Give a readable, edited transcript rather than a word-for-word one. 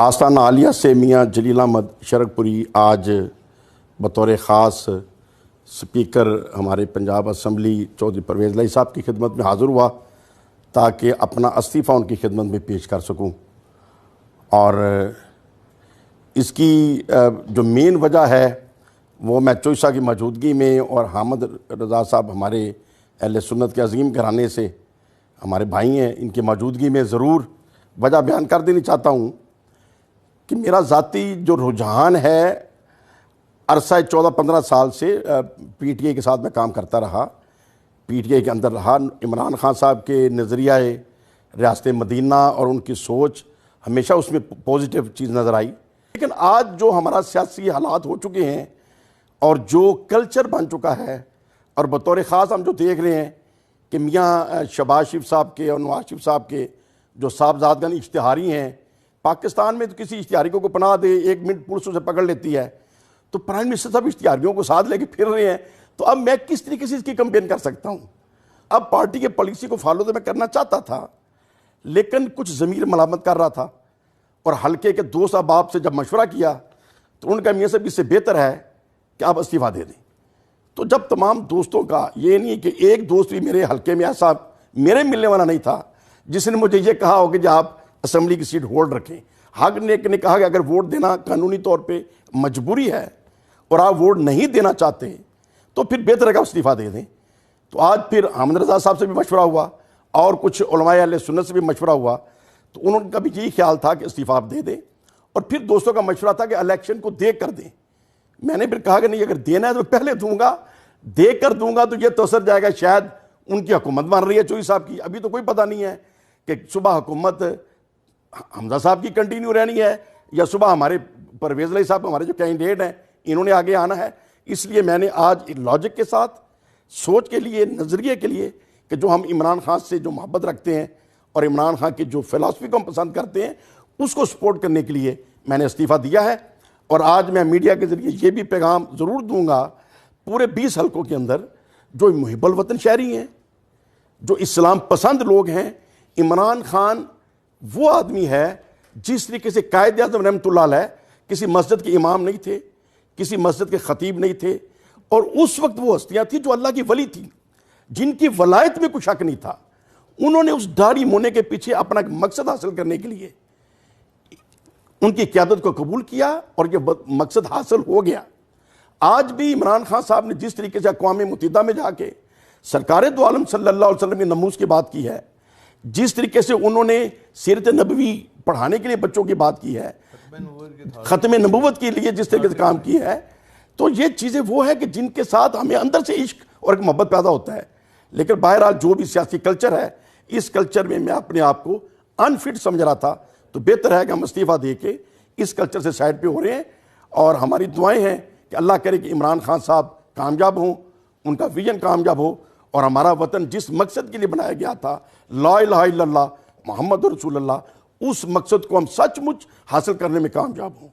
आस्ताना आलिया से मियाँ जलील अहमद शरकपुरी आज बतौर ख़ास स्पीकर हमारे पंजाब असम्बली चौधरी परवेज़ लाई साहब की खिदमत में हाज़िर हुआ ताकि अपना इस्तीफ़ा उनकी खिदमत में पेश कर सकूं। और इसकी जो मेन वजह है वो मैं चोइसा की मौजूदगी में और हामिद रज़ा साहब हमारे अहले सुन्नत के अज़ीम घराने से हमारे भाई हैं, इनकी मौजूदगी में ज़रूर वजह बयान कर देनी चाहता हूँ कि मेरा ज़ाती जो रुझान है अरसा 14-15 साल से PTI के साथ मैं काम करता रहा, PTI के अंदर रहा। इमरान खान साहब के नज़रियाए रियासत मदीना और उनकी सोच हमेशा उसमें पॉजिटिव चीज़ नज़र आई। लेकिन आज जो हमारा सियासी हालात हो चुके हैं और जो कल्चर बन चुका है और बतौर ख़ास हम जो देख रहे हैं कि मियाँ शहबाज शरीफ साहब के और नवाज शरीफ साहब के जो साहबजादगान इश्तिहारी हैं, पाकिस्तान में तो किसी इश्तिहारी को पनाह दे 1 मिनट पुलिस उसे पकड़ लेती है, तो प्राइम मिनिस्टर साहब इश्तिहारियों को साथ लेके फिर रहे हैं। तो अब मैं किस तरीके से इसकी कंपेन कर सकता हूँ? अब पार्टी के पॉलिसी को फॉलो तो मैं करना चाहता था, लेकिन कुछ ज़मीर मलामत कर रहा था और हल्के के दोस्त अहबाब से जब मशवरा किया तो उनका मियाँ साहब इससे बेहतर है कि आप इस्तीफ़ा दे दें। तो जब तमाम दोस्तों का, ये नहीं कि एक दोस्त भी मेरे हल्के में ऐसा मेरे मिलने वाला नहीं था जिसने मुझे ये कहा हो कि आप असम्बली की सीट होल्ड रखें। हक ने कहा कि अगर वोट देना कानूनी तौर पे मजबूरी है और आप वोट नहीं देना चाहते तो फिर बेहतर है कि इस्तीफ़ा दे दें। तो आज फिर हामिद रज़ा साहब से भी मशवरा हुआ और कुछ उलमाए अहले सुन्नत से भी मशवरा हुआ, तो उनका भी यही ख्याल था कि इस्तीफ़ा आप दे दें। और फिर दोस्तों का मशवरा था कि इलेक्शन को देख कर दें। मैंने फिर कहा कि नहीं, अगर देना है तो पहले दूंगा, देख कर दूंगा तो ये तो असर जाएगा शायद उनकी हुकूमत बन रही है चौधरी साहब की, अभी तो कोई पता नहीं है कि सुबह हुकूमत हमजा साहब की कंटिन्यू रहनी है या सुबह हमारे परवेज़ लाई साहब हमारे जो कैंडिडेट हैं इन्होंने आगे आना है। इसलिए मैंने आज लॉजिक के साथ, सोच के लिए, नज़रिए के लिए कि जो हम इमरान खान से जो मोहब्बत रखते हैं और इमरान खान की जो फ़िलासफ़ी को हम पसंद करते हैं उसको सपोर्ट करने के लिए मैंने इस्तीफ़ा दिया है। और आज मैं मीडिया के ज़रिए ये भी पैगाम ज़रूर दूंगा पूरे 20 हल्कों के अंदर जो मुहिब्बुल वतन शहरी हैं, जो इस्लाम पसंद लोग हैं, इमरान खान वो आदमी है जिस तरीके से कायद आज़म रहमतुल्लाह अलैह किसी मस्जिद के इमाम नहीं थे, किसी मस्जिद के ख़तीब नहीं थे, और उस वक्त वो हस्तियाँ थी जो अल्लाह की वली थी, जिनकी वलायत में कुछ शक नहीं था। उन्होंने उस दाढ़ी मोने के पीछे अपना मकसद हासिल करने के लिए उनकी क़यादत को कबूल किया और ये मकसद हासिल हो गया। आज भी इमरान खान साहब ने जिस तरीके से अक़वाम मुत्तहिदा में जाके सरकार दो आलम सल्लल्लाहु अलैहि वसल्लम की नमूज़ की बात की है, जिस तरीके से उन्होंने सीरत नबवी पढ़ाने के लिए बच्चों की बात की है, ख़त्म नबूवत के लिए जिस तरीके से काम की है, तो ये चीज़ें वो है कि जिनके साथ हमें अंदर से इश्क और एक मोहब्बत पैदा होता है। लेकिन बहरहाल जो भी सियासी कल्चर है, इस कल्चर में मैं अपने आप को अनफिट समझ रहा था, तो बेहतर है कि हम इस्तीफ़ा दे के इस कल्चर से साइड पे हो रहे हैं। और हमारी दुआएं हैं कि अल्लाह करे कि इमरान खान साहब कामयाब हों, उनका विजन कामयाब हो और हमारा वतन जिस मकसद के लिए बनाया गया था, ला इलाहा इल्लल्लाह मुहम्मद रसूलुल्लाह, उस मकसद को हम सचमुच हासिल करने में कामयाब हों।